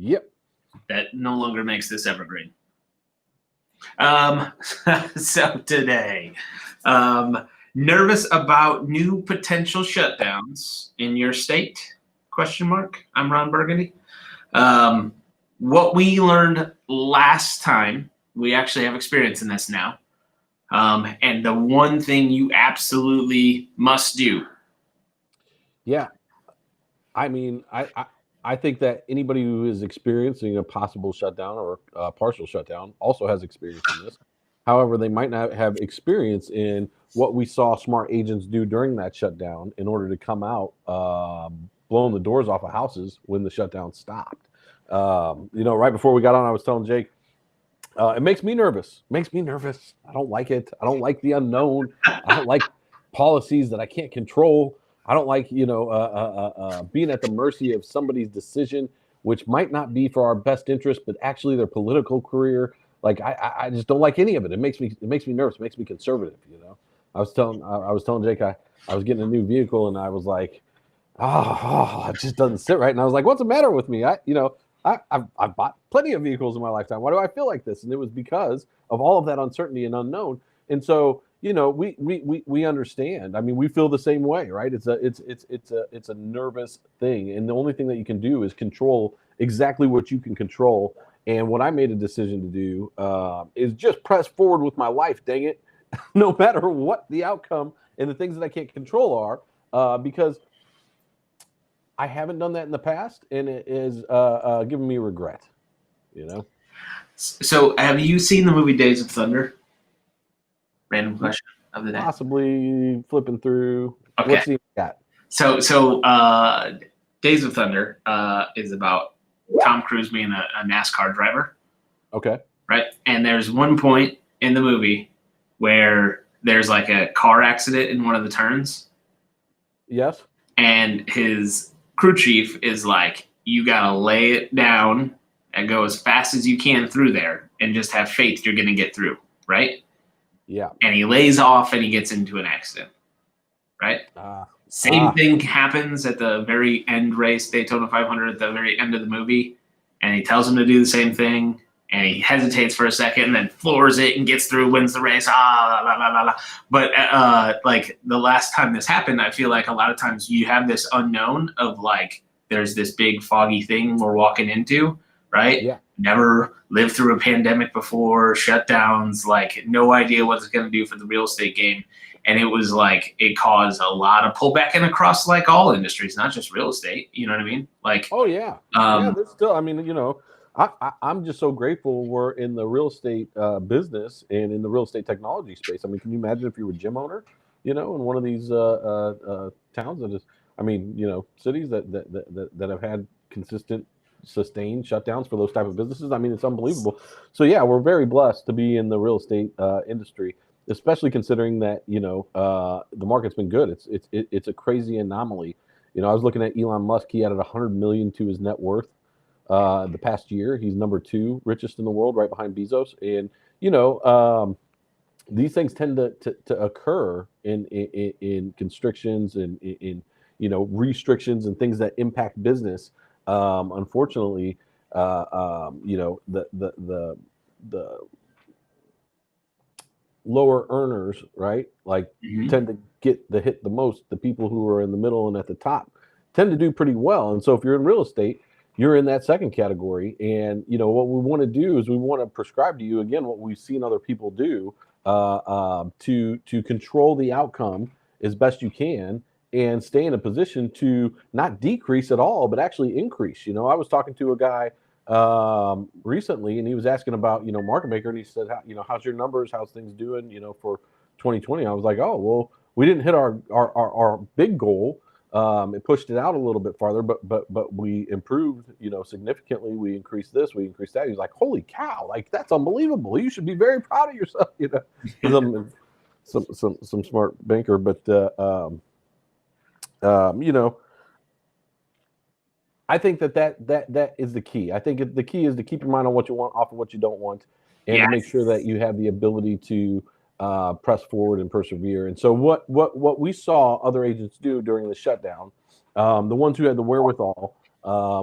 Yep. That no longer makes this evergreen. So today, nervous about new potential shutdowns in your state? Question mark. I'm Ron Burgundy. What we learned last time, we actually have experience in this now. And the one thing you absolutely must do. Yeah. I mean, I think that anybody who is experiencing a possible shutdown or partial shutdown also has experience in this. However, they might not have experience in what we saw smart agents do during that shutdown in order to come out blowing the doors off of houses when the shutdown stopped. Right before we got on, I was telling Jake, it makes me nervous. Makes me nervous. I don't like it. I don't like the unknown. I don't like policies that I can't control. I don't like, being at the mercy of somebody's decision, which might not be for our best interest, but actually their political career. Like I just don't like any of it. It makes me nervous. It makes me conservative. I was telling Jake I was getting a new vehicle and I was like, it just doesn't sit right. And I was like, what's the matter with me? I've bought plenty of vehicles in my lifetime. Why do I feel like this? And it was because of all of that uncertainty and unknown. And so, we understand. I mean, we feel the same way, right? It's a nervous thing. And the only thing that you can do is control exactly what you can control. And what I made a decision to do is just press forward with my life, dang it, no matter what the outcome and the things that I can't control are, because I haven't done that in the past, and it is giving me regret, So, have you seen the movie Days of Thunder? Random question of the day. Possibly flipping through. Okay. What's he got? So, Days of Thunder is about Tom Cruise being a NASCAR driver. Okay. Right? And there's one point in the movie where there's like a car accident in one of the turns. Yes. And his crew chief is like, you got to lay it down and go as fast as you can through there and just have faith you're going to get through. Right? Yeah. And he lays off and he gets into an accident. Right? Same thing happens at the very end race, Daytona 500, at the very end of the movie. And he tells him to do the same thing. And he hesitates for a second and then floors it and gets through, wins the race. But like the last time this happened, I feel like a lot of times you have this unknown of like, there's this big foggy thing we're walking into, right? Yeah. Never lived through a pandemic before, shutdowns, like no idea what it's going to do for the real estate game. And it was like, it caused a lot of pullback and across like all industries, not just real estate. You know what I mean? Like, oh yeah. There's still, I mean, I'm just so grateful we're in the real estate business and in the real estate technology space. I mean, can you imagine if you were a gym owner, in one of these towns that is, I mean, cities that have had consistent, sustained shutdowns for those type of businesses. I mean, it's unbelievable. So yeah, we're very blessed to be in the real estate industry, especially considering that the market's been good. It's a crazy anomaly. I was looking at Elon Musk. He added 100 million to his net worth the past year. He's number 2 richest in the world, right behind Bezos. And these things tend to occur in constrictions and in restrictions and things that impact business. Unfortunately, the lower earners, right, like tend to get the hit the most. The people who are in the middle and at the top tend to do pretty well. And so if you're in real estate, you're in that second category. And what we want to do is we want to prescribe to you again what we've seen other people do to control the outcome as best you can and stay in a position to not decrease at all, but actually increase. I was talking to a guy recently, and he was asking about market maker, and he said, how's your numbers, how's things doing for 2020? I was like, oh well, we didn't hit our big goal. It pushed it out a little bit farther, but we improved significantly. We increased this, we increased that. He's like, holy cow, like that's unbelievable, you should be very proud of yourself. Because I'm some smart banker. But I think that is the key. I think the key is to keep your mind on what you want off of what you don't want, and to make sure that you have the ability to press forward and persevere. And so what we saw other agents do during the shutdown, the ones who had the wherewithal,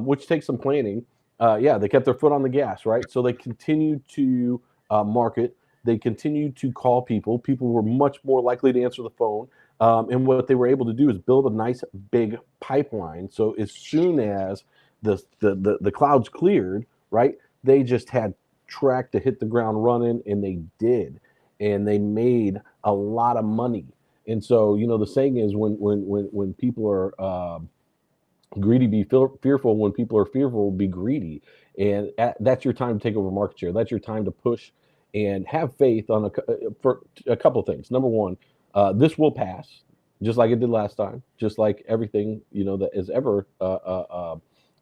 which takes some planning, They kept their foot on the gas, right? So they continued to market. They continued to call people. People were much more likely to answer the phone. And what they were able to do is build a nice big pipeline. So as soon as the clouds cleared, right, they just had track to hit the ground running, and they did, and they made a lot of money. And so, the saying is, when people are greedy, be fearful. When people are fearful, be greedy. And that's your time to take over market share. That's your time to push and have faith on for a couple of things. Number one, this will pass, just like it did last time, just like everything that has ever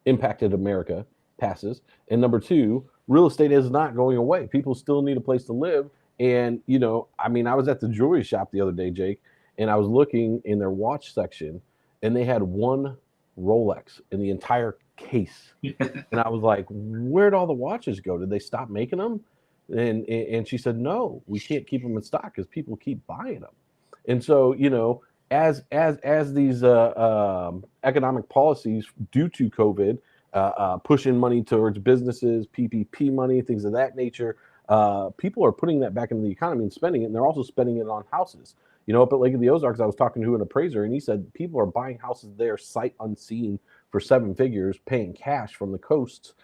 impacted America passes. And number two, real estate is not going away. People still need a place to live. And I was at the jewelry shop the other day, Jake, and I was looking in their watch section, and they had one Rolex in the entire case. And I was like, where'd all the watches go? Did they stop making them? And she said, no, we can't keep them in stock because people keep buying them. And so, as these economic policies due to COVID pushing money towards businesses, PPP money, things of that nature, people are putting that back into the economy and spending it, and they're also spending it on houses. Up at Lake of the Ozarks, I was talking to an appraiser, and he said people are buying houses there sight unseen for 7 figures, paying cash from the coasts,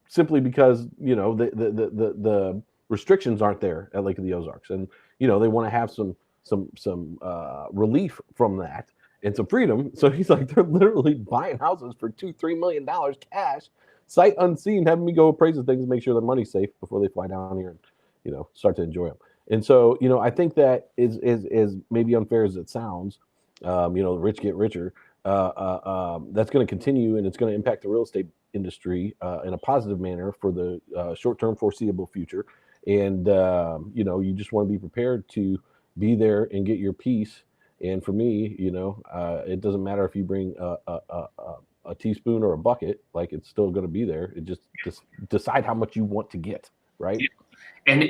simply because the restrictions aren't there at Lake of the Ozarks, and they want to have some relief from that and some freedom. So he's like, they're literally buying houses for $2-3 million cash, sight unseen, having me go appraise the things and make sure their money's safe before they fly down here and start to enjoy them. And so, I think that is maybe unfair as it sounds. The rich get richer. That's going to continue, and it's going to impact the real estate industry in a positive manner for the short-term foreseeable future. And you just want to be prepared to be there and get your piece. And for me, it doesn't matter if you bring a teaspoon or a bucket; like, it's still going to be there. It just decide how much you want to get, right? And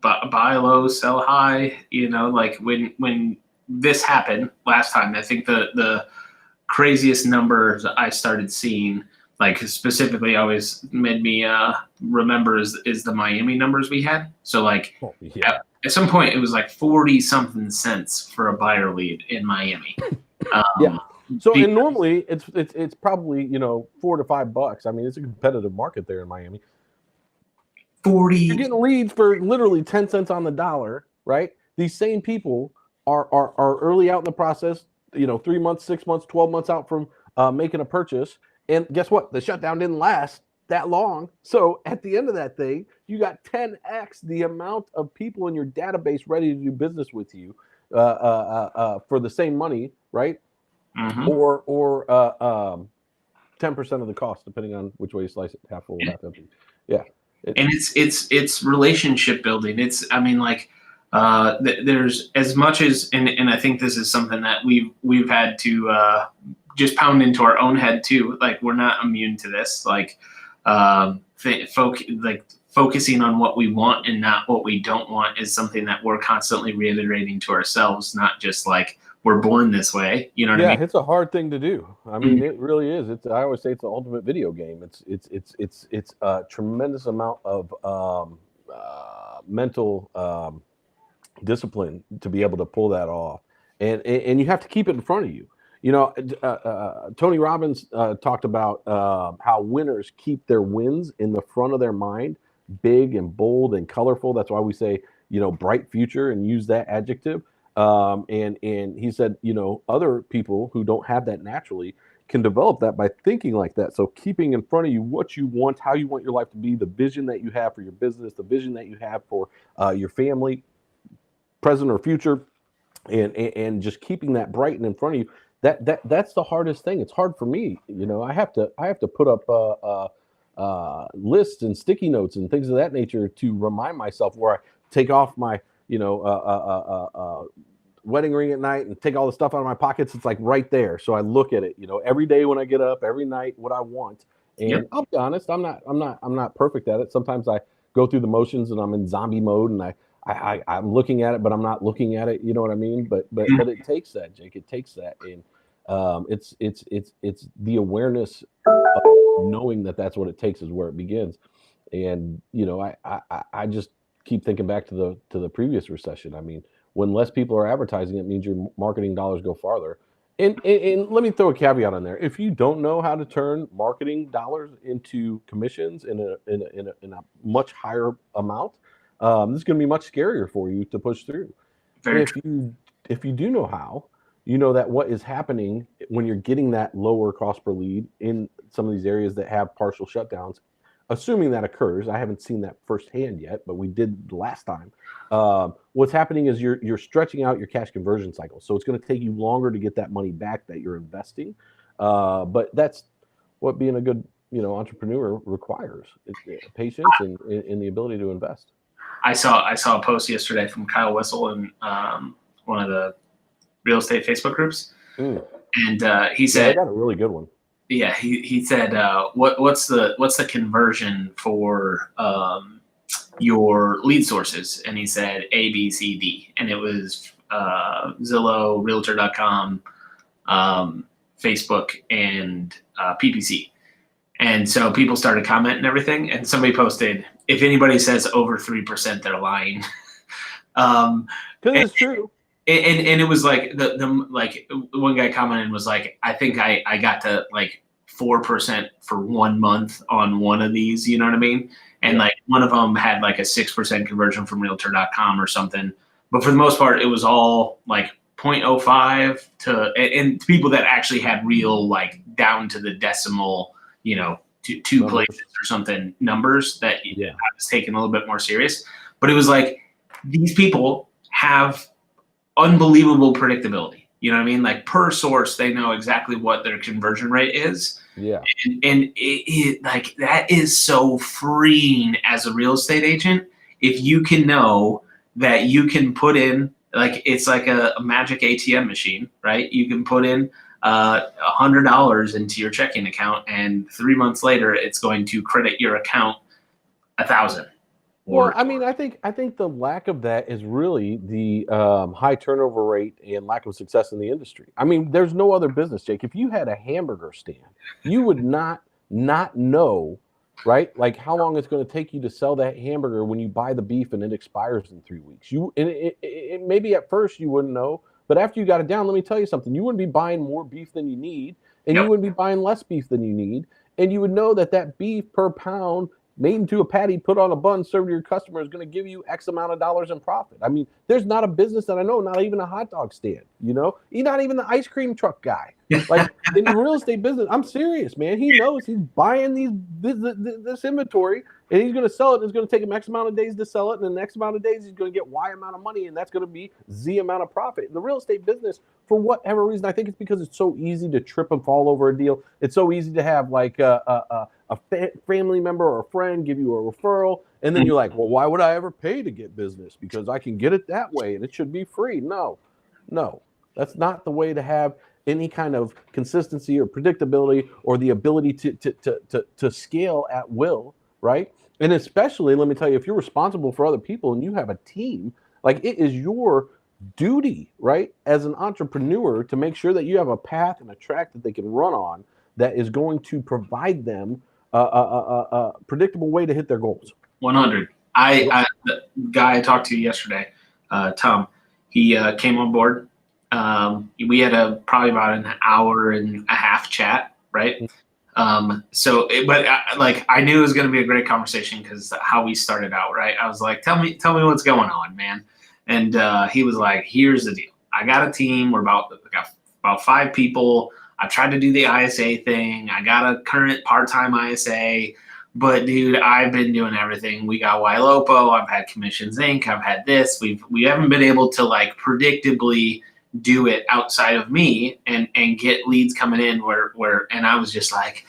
buy low, sell high. Like when this happened last time, I think the craziest numbers I started seeing, like specifically always made me remember is the Miami numbers we had. So like at some point it was like 40 something cents for a buyer lead in Miami. So and normally it's probably $4 to $5. I mean, it's a competitive market there in Miami. 40. You're getting leads for literally 10 cents on the dollar, right? These same people are early out in the process, 3 months, 6 months, 12 months out from making a purchase. And guess what? The shutdown didn't last that long. So at the end of that thing, you got 10x the amount of people in your database ready to do business with you for the same money, right? Mm-hmm. Or 10% of the cost, depending on which way you slice it, half full, half empty. Yeah. And it's relationship building. There's as much as, and I think this is something that we've had to just pound into our own head too. Like, we're not immune to this. Like, focusing on what we want and not what we don't want is something that we're constantly reiterating to ourselves. Not just like we're born this way. You know what I mean? It's a hard thing to do. I mean, it really is. I always say it's the ultimate video game. It's a tremendous amount of mental discipline to be able to pull that off, and you have to keep it in front of you. Tony Robbins talked about how winners keep their wins in the front of their mind, big and bold and colorful. That's why we say bright future and use that adjective. And he said, other people who don't have that naturally can develop that by thinking like that. So keeping in front of you what you want, how you want your life to be, the vision that you have for your business, the vision that you have for your family, present or future, and just keeping that bright and in front of you. That's the hardest thing. It's hard for me. I have to put up lists and sticky notes and things of that nature to remind myself where I take off my wedding ring at night and take all the stuff out of my pockets. It's like right there. So I look at it, every day when I get up, every night, what I want. And I'll be honest, I'm not perfect at it. Sometimes I go through the motions and I'm in zombie mode and I'm looking at it, but I'm not looking at it. You know what I mean? But it takes that, Jake. It takes that. And It's the awareness of knowing that that's what it takes is where it begins. And I just keep thinking back to the previous recession. I mean, when less people are advertising, it means your marketing dollars go farther. And let me throw a caveat on there. If you don't know how to turn marketing dollars into commissions in a much higher amount, this is going to be much scarier for you to push through. Very If you do know how, you know that what is happening when you're getting that lower cost per lead in some of these areas that have partial shutdowns, assuming that occurs. I haven't seen that firsthand yet, but we did last time. What's happening is you're stretching out your cash conversion cycle, so it's going to take you longer to get that money back that you're investing. But that's what being a good entrepreneur requires: patience and the ability to invest. I saw a post yesterday from Kyle Whistle in one of the real estate Facebook groups, and he said, "I got a really good one." Yeah, he said, what's the conversion for your lead sources? And he said A, B, C, D, and it was Zillow, Realtor.com, Facebook, and PPC. And so people started commenting and everything, and somebody posted, if anybody says over 3%, they're lying. Because it's true. And it was like like one guy commented and was like, I think I got to like 4% for 1 month on one of these, you know what I mean? And like one of them had like a 6% conversion from Realtor.com or something. But for the most part, it was all like 0.05 and people that actually had real like down to the decimal, two places or something numbers that I was taking a little bit more serious. But it was like these people have unbelievable predictability. You know what I mean? Like per source, they know exactly what their conversion rate is. Yeah. And it like that is so freeing as a real estate agent. If you can know that you can put in, like, it's like a magic ATM machine, right? You can put in $100 into your checking account, and 3 months later, it's going to credit your account $1,000. Well, I mean, I think the lack of that is really the high turnover rate and lack of success in the industry. I mean, there's no other business, Jake. If you had a hamburger stand, you would not know, right? Like how long it's going to take you to sell that hamburger when you buy the beef and it expires in 3 weeks. It maybe at first you wouldn't know, but after you got it down, let me tell you something. You wouldn't be buying more beef than you need, and you wouldn't be buying less beef than you need, and you would know that beef per pound made into a patty, put on a bun, served to your customer is going to give you X amount of dollars in profit. I mean, there's not a business that I know, not even a hot dog stand, He's not even the ice cream truck guy. Like in the real estate business, I'm serious, man. He knows he's buying this inventory and he's going to sell it. It's going to take him X amount of days to sell it. And the next amount of days, he's going to get Y amount of money. And that's going to be Z amount of profit. In the real estate business, for whatever reason, I think it's because it's so easy to trip and fall over a deal. It's so easy to have like a family member or a friend give you a referral. And then you're like, well, why would I ever pay to get business? Because I can get it that way and it should be free. No, that's not the way to have any kind of consistency or predictability or the ability to scale at will, right? And especially, let me tell you, if you're responsible for other people and you have a team, like it is your duty, right, as an entrepreneur to make sure that you have a path and a track that they can run on that is going to provide them a predictable way to hit their goals. 100. The guy I talked to yesterday, Tom, he came on board. We had probably about an hour and a half chat, right? But I knew it was going to be a great conversation because how we started out, right? I was like, tell me what's going on, man. And he was like, here's the deal. I got a team. We're about 5 people. I tried to do the ISA thing. I got a current part-time ISA. But dude, I've been doing everything. We got YLOPO. I've had Commissions Inc. I've had this. We haven't been able to like predictably do it outside of me and get leads coming in where and I was just like,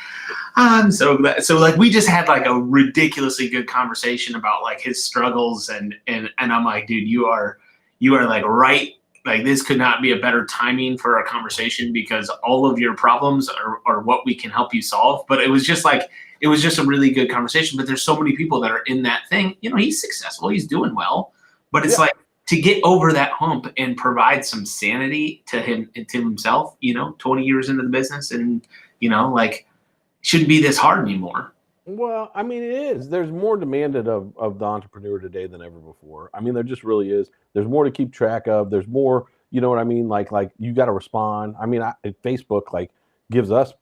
I'm so glad. So like we just had like a ridiculously good conversation about like his struggles and I'm like, dude, you are like right. Like this could not be a better timing for our conversation because all of your problems are what we can help you solve. But it was just a really good conversation. But there's so many people that are in that thing. He's successful. He's doing well. But it's like to get over that hump and provide some sanity to himself, 20 years into the business, and like, shouldn't be this hard anymore. Well, I mean, it is. There's more demanded of the entrepreneur today than ever before. I mean, there just really is. There's more to keep track of. There's more, you know what I mean? Like you got to respond. I mean, Facebook like gives us,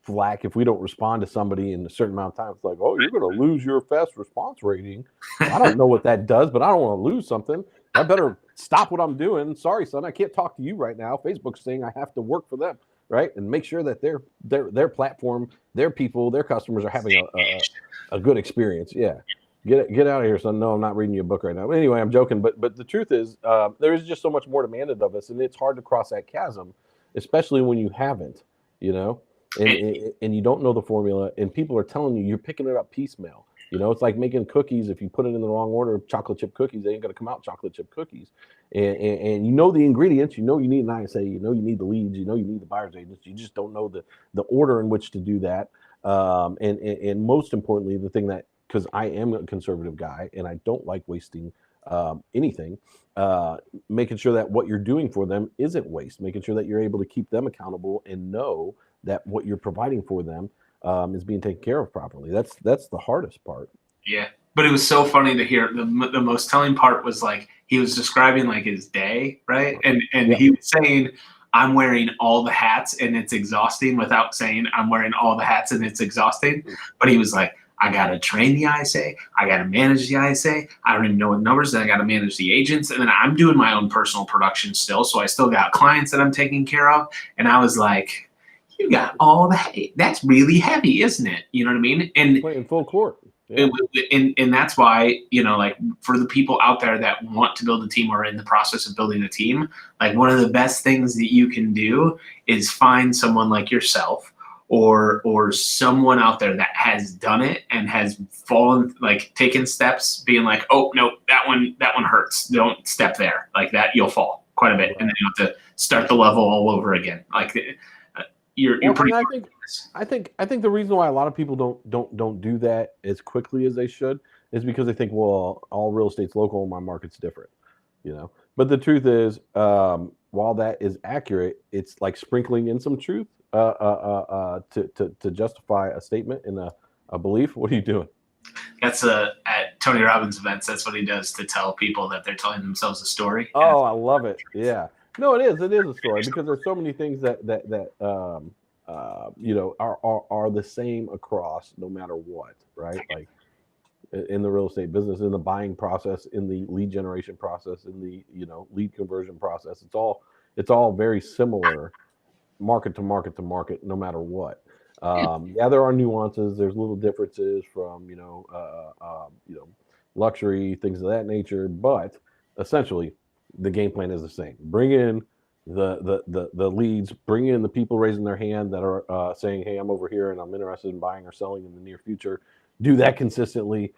flack if we don't respond to somebody in a certain amount of time. It's like, oh, you're going to lose your fast response rating. Well, I don't know what that does, but I don't want to lose something. I better stop what I'm doing. Sorry, son, I can't talk to you right now. Facebook's saying I have to work for them. Right, and make sure that their platform, their people, their customers are having a good experience. Yeah, get out of here, son. No, I'm not reading you a book right now. But anyway, I'm joking. But the truth is, there is just so much more demanded of us, and it's hard to cross that chasm, especially when you haven't, and you don't know the formula, and people are telling you you're picking it up piecemeal. It's like making cookies. If you put it in the wrong order, chocolate chip cookies, they ain't going to come out chocolate chip cookies. And the ingredients, you need an ISA, you need the leads, you need the buyer's agents. You just don't know the order in which to do that. And most importantly, the thing that, because I am a conservative guy and I don't like wasting anything, making sure that what you're doing for them isn't waste, making sure that you're able to keep them accountable and know that what you're providing for them is being taken care of properly. That's the hardest part. Yeah. But it was so funny to hear. The most telling part was like, he was describing like his day, right? And he was saying, I'm wearing all the hats and it's exhausting, without saying I'm wearing all the hats and it's exhausting. But he was like, I got to train the ISA. I got to manage the ISA. I don't even know what numbers. Then I got to manage the agents. And then I'm doing my own personal production still. So I still got clients that I'm taking care of. And I was like, you got all the, that's really heavy, isn't it? You know what I mean? And playing full court. Yeah. And that's why, like, for the people out there that want to build a team or are in the process of building a team, like, one of the best things that you can do is find someone like yourself or someone out there that has done it and has fallen, like, taken steps, being like, oh no, that one hurts. Don't step there. Like that, you'll fall quite a bit. Right. And then you have to start the level all over again. Like, you're pretty. I think the reason why a lot of people don't do that as quickly as they should is because they think, well, all real estate's local and my market's different, But the truth is, while that is accurate, it's like sprinkling in some truth to justify a statement and a belief. What are you doing? That's at Tony Robbins events. That's what he does to tell people that they're telling themselves a story. Oh, I love it. Yeah. No, it is. It is a story because there's so many things that are the same across no matter what, right? Like in the real estate business, in the buying process, in the lead generation process, in the lead conversion process. It's all very similar, market to market to market, no matter what. There are nuances. There's little differences from luxury, things of that nature, but essentially the game plan is the same. Bring in the leads, bring in the people raising their hand that are saying, hey, I'm over here and I'm interested in buying or selling in the near future. Do that consistently,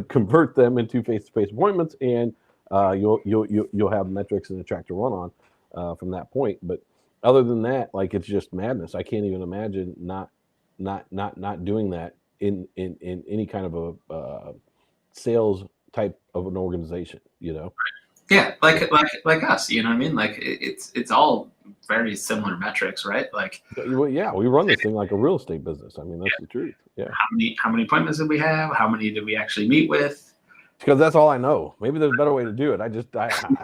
convert them into face-to-face appointments, and you'll have metrics and a track to run on from that point. But other than that, like, it's just madness. I can't even imagine not doing that in any kind of a sales type of an organization, Yeah, like us, you know what I mean? Like, it's all very similar metrics, right? Like, well, yeah, we run this thing like a real estate business. I mean, that's the truth. Yeah. How many appointments did we have? How many did we actually meet with? Because that's all I know. Maybe there's a better way to do it.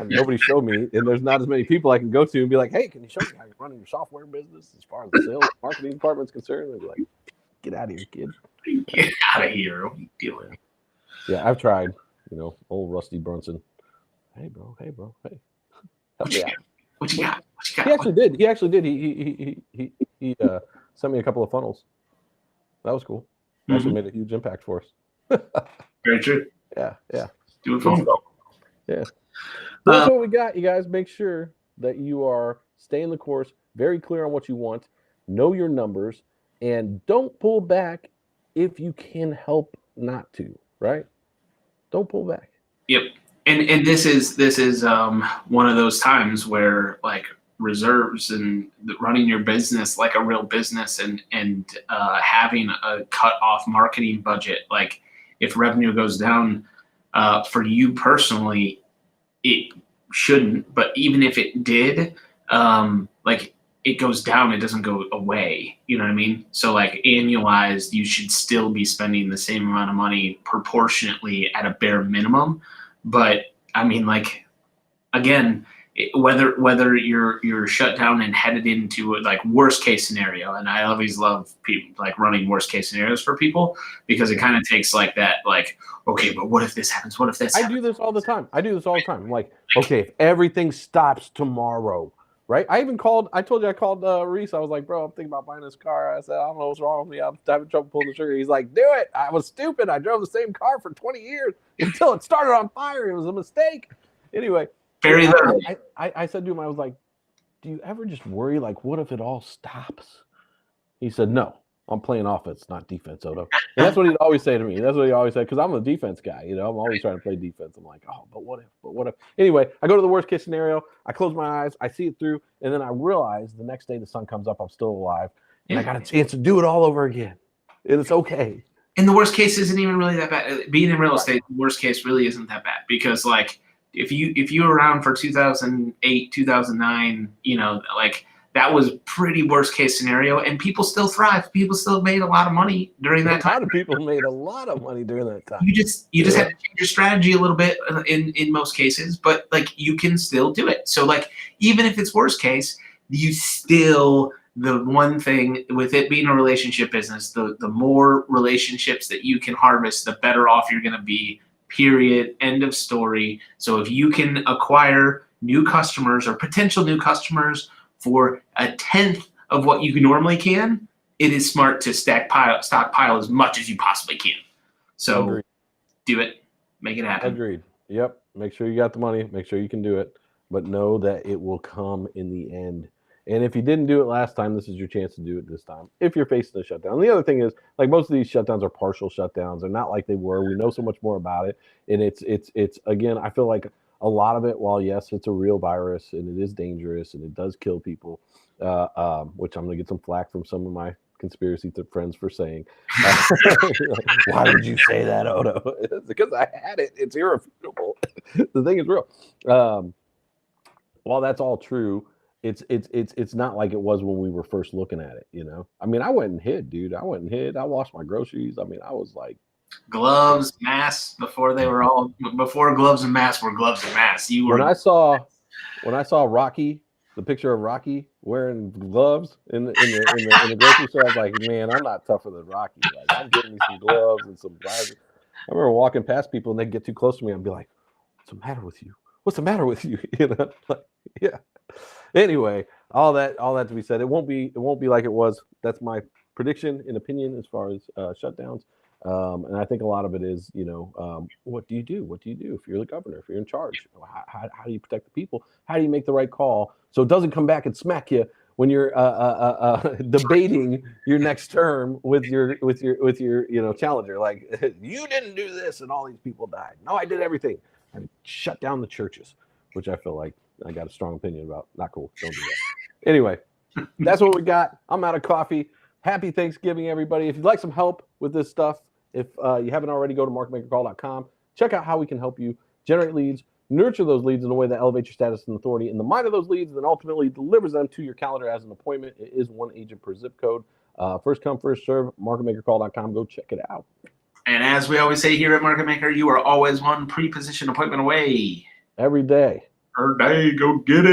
Nobody showed me, and there's not as many people I can go to and be like, hey, can you show me how you're running your software business as far as the sales marketing department's concerned? They'd be like, get out of here, kid. Get out of here. What are you doing? Yeah, I've tried. Old Rusty Brunson. Hey, bro. Hey. What you got? He actually did. He sent me a couple of funnels. That was cool. Actually made a huge impact for us. Very true. Yeah. Do a phone call. Yeah. That's what we got, you guys. Make sure that you are staying the course, very clear on what you want, know your numbers, and don't pull back if you can help not to, right? Don't pull back. Yep. And this is one of those times where, like, reserves and running your business like a real business and having a cut off marketing budget, like, if revenue goes down for you personally, it shouldn't. But even if it did, like it goes down, it doesn't go away. You know what I mean? So like annualized, you should still be spending the same amount of money proportionately at a bare minimum. But I mean, like, again, whether you're shut down and headed into like worst case scenario, and I always love people like running worst case scenarios for people, because it kind of takes like that, like, okay, but what if this happens? What if this happens? I do this all the time. I'm like, okay, if everything stops tomorrow, right? I told you I called Reese. I was like, bro, I'm thinking about buying this car. I said, I don't know what's wrong with me. I'm having trouble pulling the trigger. He's like, do it. I was stupid. I drove the same car for 20 years until it started on fire. It was a mistake. Anyway, I said to him, I was like, do you ever just worry, like, what if it all stops? He said, no, I'm playing offense, not defense, Odo. And that's what he'd always say to me. That's what he always said, because I'm a defense guy. You know, I'm always trying to play defense. I'm like, oh, but what if? Anyway, I go to the worst case scenario. I close my eyes. I see it through. And then I realize the next day the sun comes up, I'm still alive. And I got a chance to do it all over again. And it's okay. And the worst case isn't even really that bad. Being in real estate, the worst case really isn't that bad, because like, if you were around for 2008, 2009, you know, like that was pretty worst case scenario, and people still thrived. People still made a lot of money during that time. A lot of people made a lot of money during that time. You just have to change your strategy a little bit in most cases, but like you can still do it. So like even if it's worst case, you still, the one thing with it being a relationship business, the more relationships that you can harvest, the better off you're going to be. Period. End of story. So if you can acquire new customers or potential new customers for 1/10 of what you normally can, it is smart to stockpile as much as you possibly can. So Agreed. Do it. Make it happen. Agreed. Yep. Make sure you got the money. Make sure you can do it. But know that it will come in the end. And if you didn't do it last time, this is your chance to do it this time, if you're facing a shutdown. And the other thing is, like, most of these shutdowns are partial shutdowns. They're not like they were. We know so much more about it. And it's again, I feel like a lot of it, while yes, it's a real virus and it is dangerous and it does kill people, which I'm going to get some flack from some of my conspiracy friends for saying. Why would you say that, Odo? It's because I had it. It's irrefutable. The thing is real. While that's all true, it's not like it was when we were first looking at it, you know. I mean, I went and hid, dude. I washed my groceries. I mean, I was like, gloves, masks, before gloves and masks were gloves and masks. When I saw Rocky, the picture of Rocky wearing gloves in the grocery store, I was like, man, I'm not tougher than Rocky. Like, I'm getting me some gloves and some glasses. I remember walking past people and they'd get too close to me and be like, what's the matter with you? What's the matter with you? You know, like, yeah. Anyway, all that to be said, it won't be like it was. That's my prediction and opinion as far as shutdowns. And I think a lot of it is, you know, what do you do? What do you do if you're the governor, if you're in charge? How do you protect the people? How do you make the right call so it doesn't come back and smack you when you're debating your next term with your you know, challenger? Like, you didn't do this and all these people died. No, I did everything. I shut down the churches, which I feel like I got a strong opinion about. Not cool. Don't do that. Anyway, that's what we got. I'm out of coffee. Happy Thanksgiving, everybody. If you'd like some help with this stuff, if you haven't already, go to marketmakercall.com. Check out how we can help you generate leads, nurture those leads in a way that elevates your status and authority in the mind of those leads, and then ultimately delivers them to your calendar as an appointment. It is one agent per zip code. First come, first serve, marketmakercall.com. Go check it out. And as we always say here at Market Maker, you are always one pre-position appointment away. Every day. Per day. Go get it.